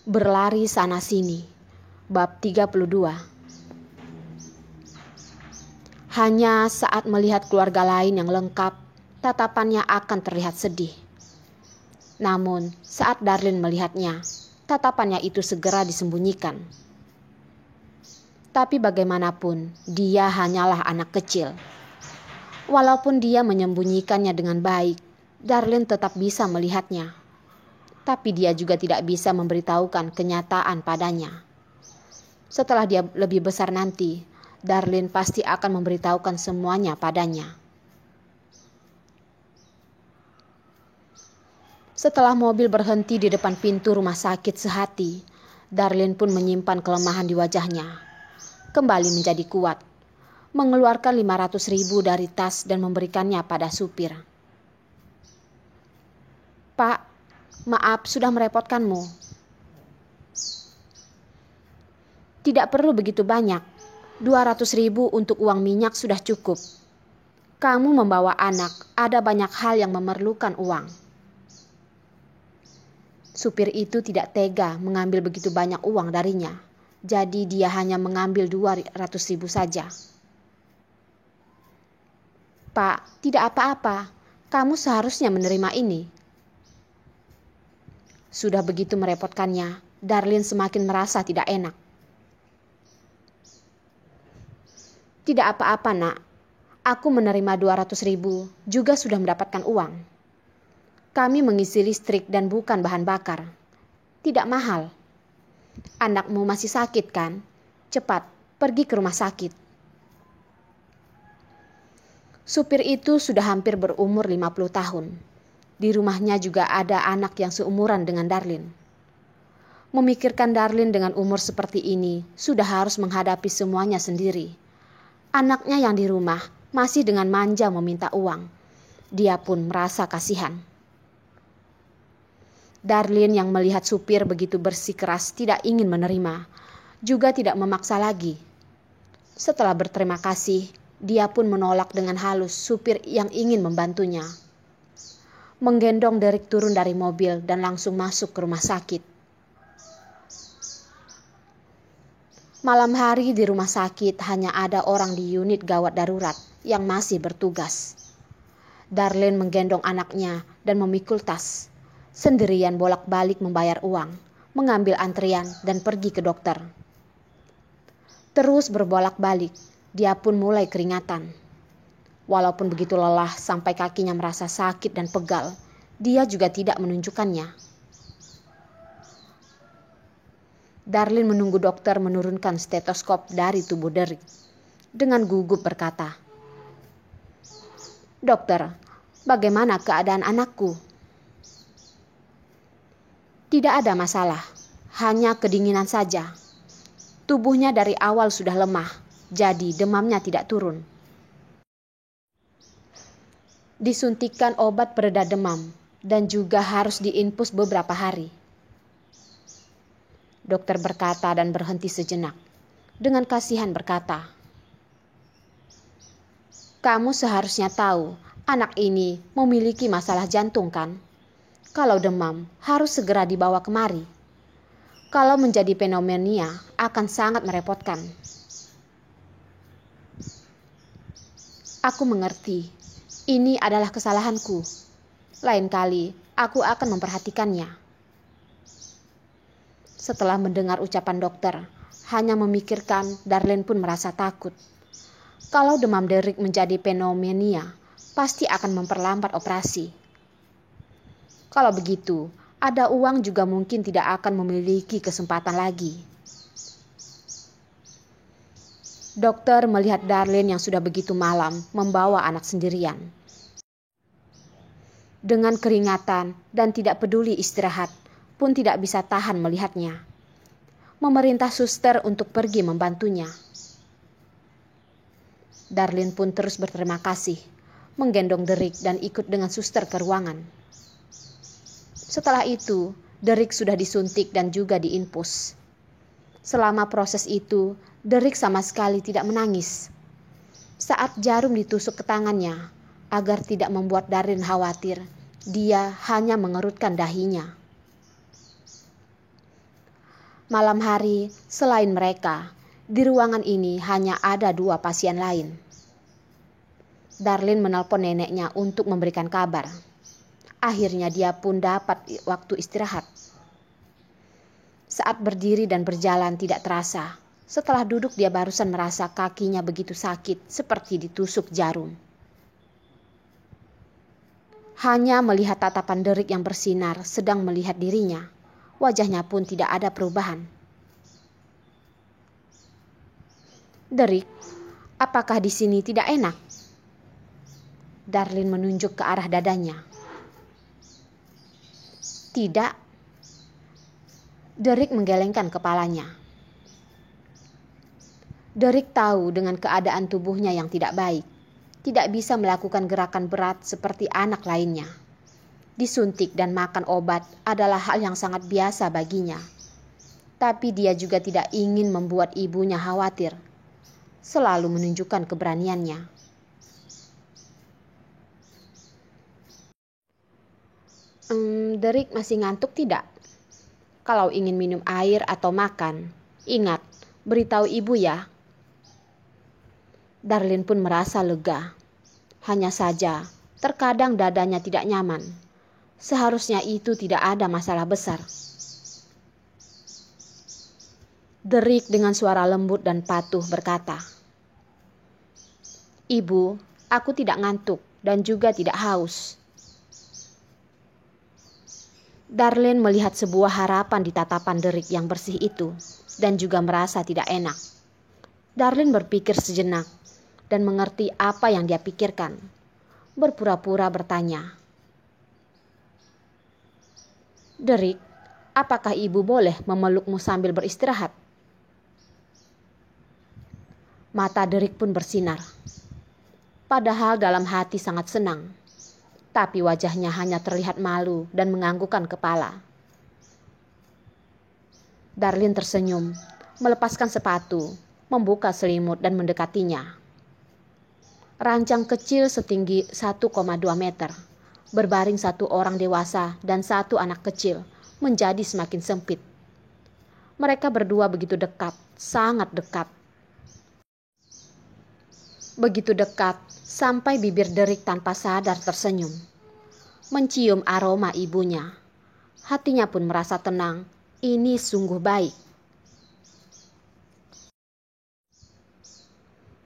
Berlari sana-sini. Bab 32. Hanya saat melihat keluarga lain yang lengkap, tatapannya akan terlihat sedih. Namun, saat Darlin melihatnya, tatapannya itu segera disembunyikan. Tapi bagaimanapun, dia hanyalah anak kecil. Walaupun dia menyembunyikannya dengan baik, Darlin tetap bisa melihatnya. Tapi dia juga tidak bisa memberitahukan kenyataan padanya. Setelah dia lebih besar nanti, Darlin pasti akan memberitahukan semuanya padanya. Setelah mobil berhenti di depan pintu rumah sakit Sehati, Darlin pun menyimpan kelemahan di wajahnya. Kembali menjadi kuat, mengeluarkan 500.000 dari tas dan memberikannya pada supir. "Pak, maaf sudah merepotkanmu." "Tidak perlu begitu banyak. 200.000 untuk uang minyak sudah cukup. Kamu membawa anak, ada banyak hal yang memerlukan uang." Supir itu tidak tega mengambil begitu banyak uang darinya. Jadi dia hanya mengambil 200.000 saja. "Pak, tidak apa-apa. Kamu seharusnya menerima ini." Sudah begitu merepotkannya, Darlin semakin merasa tidak enak. "Tidak apa-apa, Nak. Aku menerima 200.000, juga sudah mendapatkan uang. Kami mengisi listrik dan bukan bahan bakar. Tidak mahal. Anakmu masih sakit kan? Cepat, pergi ke rumah sakit." Supir itu sudah hampir berumur 50 tahun. Di rumahnya juga ada anak yang seumuran dengan Darlin. Memikirkan Darlin dengan umur seperti ini, sudah harus menghadapi semuanya sendiri. Anaknya yang di rumah masih dengan manja meminta uang. Dia pun merasa kasihan. Darlin yang melihat supir begitu bersikeras tidak ingin menerima, juga tidak memaksa lagi. Setelah berterima kasih, dia pun menolak dengan halus supir yang ingin membantunya. Menggendong Derek turun dari mobil dan langsung masuk ke rumah sakit. Malam hari di rumah sakit hanya ada orang di unit gawat darurat yang masih bertugas. Darlin menggendong anaknya dan memikul tas. Sendirian bolak-balik membayar uang, mengambil antrian dan pergi ke dokter. Terus berbolak-balik, dia pun mulai keringatan. Walaupun begitu lelah sampai kakinya merasa sakit dan pegal, dia juga tidak menunjukkannya. Darlin menunggu dokter menurunkan stetoskop dari tubuh Derek. Dengan gugup berkata, "Dokter, bagaimana keadaan anakku?" "Tidak ada masalah, hanya kedinginan saja. Tubuhnya dari awal sudah lemah, jadi demamnya tidak turun. Disuntikkan obat pereda demam dan juga harus diinfus beberapa hari." Dokter berkata dan berhenti sejenak. Dengan kasihan berkata, "Kamu seharusnya tahu anak ini memiliki masalah jantung kan? Kalau demam harus segera dibawa kemari. Kalau menjadi pneumonia akan sangat merepotkan." "Aku mengerti. Ini adalah kesalahanku. Lain kali aku akan memperhatikannya." Setelah mendengar ucapan dokter, hanya memikirkan, Darlin pun merasa takut. Kalau demam Derek menjadi pneumonia, pasti akan memperlambat operasi. Kalau begitu, ada uang juga mungkin tidak akan memiliki kesempatan lagi. Dokter melihat Darlin yang sudah begitu malam membawa anak sendirian. Dengan keringatan dan tidak peduli istirahat, pun tidak bisa tahan melihatnya. Memerintah suster untuk pergi membantunya. Darlin pun terus berterima kasih, menggendong Derek dan ikut dengan suster ke ruangan. Setelah itu, Derek sudah disuntik dan juga diinfus. Selama proses itu, Derek sama sekali tidak menangis. Saat jarum ditusuk ke tangannya, agar tidak membuat Darlin khawatir, dia hanya mengerutkan dahinya. Malam hari, selain mereka, di ruangan ini hanya ada 2 pasien lain. Darlin menelpon neneknya untuk memberikan kabar. Akhirnya dia pun dapat waktu istirahat. Saat berdiri dan berjalan tidak terasa. Setelah duduk dia barusan merasa kakinya begitu sakit seperti ditusuk jarum. Hanya melihat tatapan Derek yang bersinar sedang melihat dirinya. Wajahnya pun tidak ada perubahan. Derek, apakah di sini tidak enak? Darlin menunjuk ke arah dadanya. Tidak. Derek menggelengkan kepalanya. Derek tahu dengan keadaan tubuhnya yang tidak baik. Tidak bisa melakukan gerakan berat seperti anak lainnya. Disuntik dan makan obat adalah hal yang sangat biasa baginya. Tapi dia juga tidak ingin membuat ibunya khawatir. Selalu menunjukkan keberaniannya. Derek masih ngantuk tidak? Kalau ingin minum air atau makan, ingat, beritahu ibu ya. Darlin pun merasa lega. Hanya saja, terkadang dadanya tidak nyaman. Seharusnya itu tidak ada masalah besar. Derek dengan suara lembut dan patuh berkata, Ibu, aku tidak ngantuk dan juga tidak haus. Darlin melihat sebuah harapan di tatapan Derek yang bersih itu dan juga merasa tidak enak. Darlin berpikir sejenak dan mengerti apa yang dia pikirkan. Berpura-pura bertanya, Derek, apakah ibu boleh memelukmu sambil beristirahat? Mata Derek pun bersinar. Padahal dalam hati sangat senang. Tapi wajahnya hanya terlihat malu dan menganggukkan kepala. Darlin tersenyum, melepaskan sepatu, membuka selimut dan mendekatinya. Ranjang kecil setinggi 1,2 meter, berbaring 1 orang dewasa dan 1 anak kecil, menjadi semakin sempit. Mereka berdua begitu dekat, sangat dekat. Begitu dekat, sampai bibir Derek tanpa sadar tersenyum. Mencium aroma ibunya. Hatinya pun merasa tenang. Ini sungguh baik.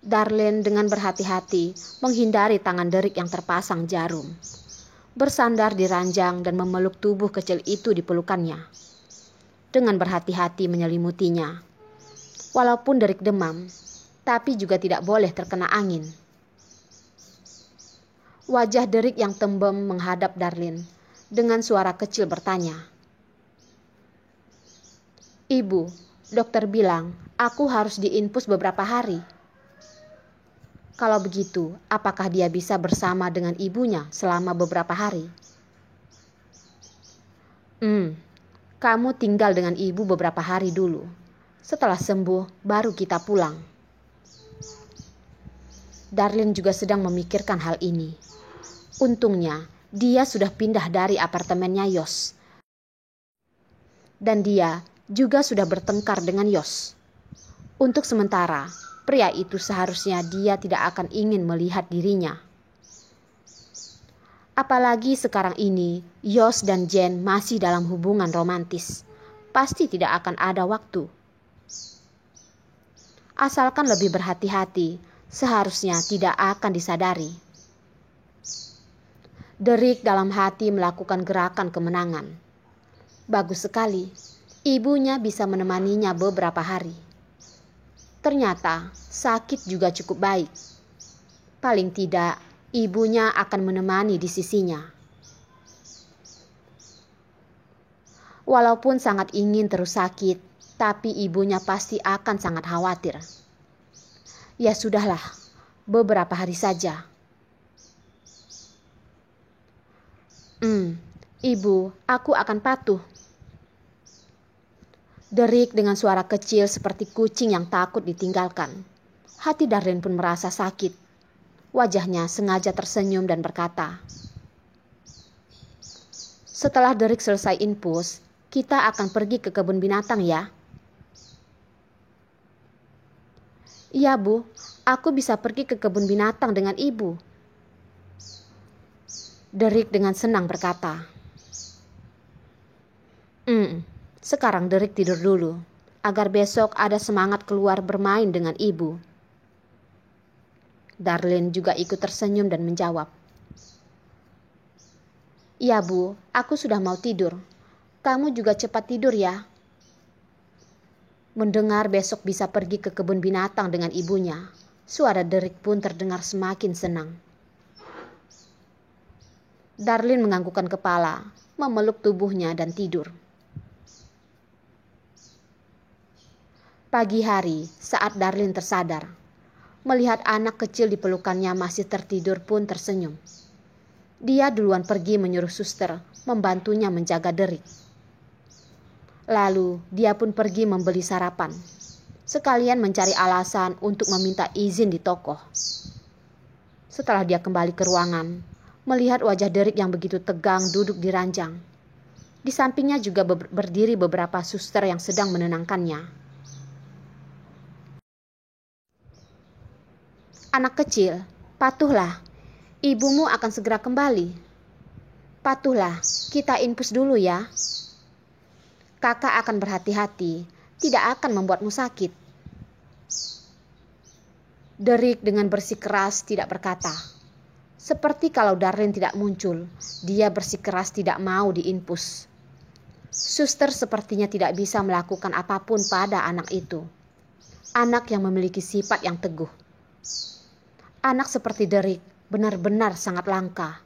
Darlin dengan berhati-hati menghindari tangan Derek yang terpasang jarum. Bersandar di ranjang dan memeluk tubuh kecil itu di pelukannya. Dengan berhati-hati menyelimutinya. Walaupun Derek demam, tapi juga tidak boleh terkena angin. Wajah Derek yang tembem menghadap Darlin dengan suara kecil bertanya, Ibu, dokter bilang aku harus diinfus beberapa hari. Kalau begitu, apakah dia bisa bersama dengan ibunya selama beberapa hari? Kamu tinggal dengan ibu beberapa hari dulu. Setelah sembuh, baru kita pulang. Darlin juga sedang memikirkan hal ini. Untungnya, dia sudah pindah dari apartemennya Yos. Dan dia juga sudah bertengkar dengan Yos. Untuk sementara, pria itu seharusnya dia tidak akan ingin melihat dirinya. Apalagi sekarang ini, Yos dan Jen masih dalam hubungan romantis. Pasti tidak akan ada waktu. Asalkan lebih berhati-hati, seharusnya tidak akan disadari. Derek dalam hati melakukan gerakan kemenangan. Bagus sekali, ibunya bisa menemaninya beberapa hari. Ternyata sakit juga cukup baik. Paling tidak, ibunya akan menemani di sisinya. Walaupun sangat ingin terus sakit, tapi ibunya pasti akan sangat khawatir. Ya sudahlah, beberapa hari saja. Ibu, aku akan patuh. Derek dengan suara kecil seperti kucing yang takut ditinggalkan. Hati Darlin pun merasa sakit. Wajahnya sengaja tersenyum dan berkata, Setelah Derek selesai infus, kita akan pergi ke kebun binatang ya. Iya Bu, aku bisa pergi ke kebun binatang dengan ibu. Derek dengan senang berkata. Sekarang Derek tidur dulu, agar besok ada semangat keluar bermain dengan ibu. Darlene juga ikut tersenyum dan menjawab. Iya Bu, aku sudah mau tidur. Kamu juga cepat tidur ya. Mendengar besok bisa pergi ke kebun binatang dengan ibunya, suara Derek pun terdengar semakin senang. Darlene menganggukkan kepala, memeluk tubuhnya dan tidur. Pagi hari, saat Darlene tersadar, melihat anak kecil di pelukannya masih tertidur pun tersenyum. Dia duluan pergi menyuruh suster membantunya menjaga Derek. Lalu dia pun pergi membeli sarapan, sekalian mencari alasan untuk meminta izin di toko. Setelah dia kembali ke ruangan, melihat wajah Derek yang begitu tegang duduk di ranjang. Di sampingnya juga berdiri beberapa suster yang sedang menenangkannya. Anak kecil, patuhlah. Ibumu akan segera kembali. Patuhlah, kita infus dulu ya. Kakak akan berhati-hati, tidak akan membuatmu sakit. Derek dengan bersikeras tidak berkata. Seperti kalau Darlene tidak muncul, dia bersikeras tidak mau diinfus. Suster sepertinya tidak bisa melakukan apapun pada anak itu. Anak yang memiliki sifat yang teguh. Anak seperti Derek benar-benar sangat langka.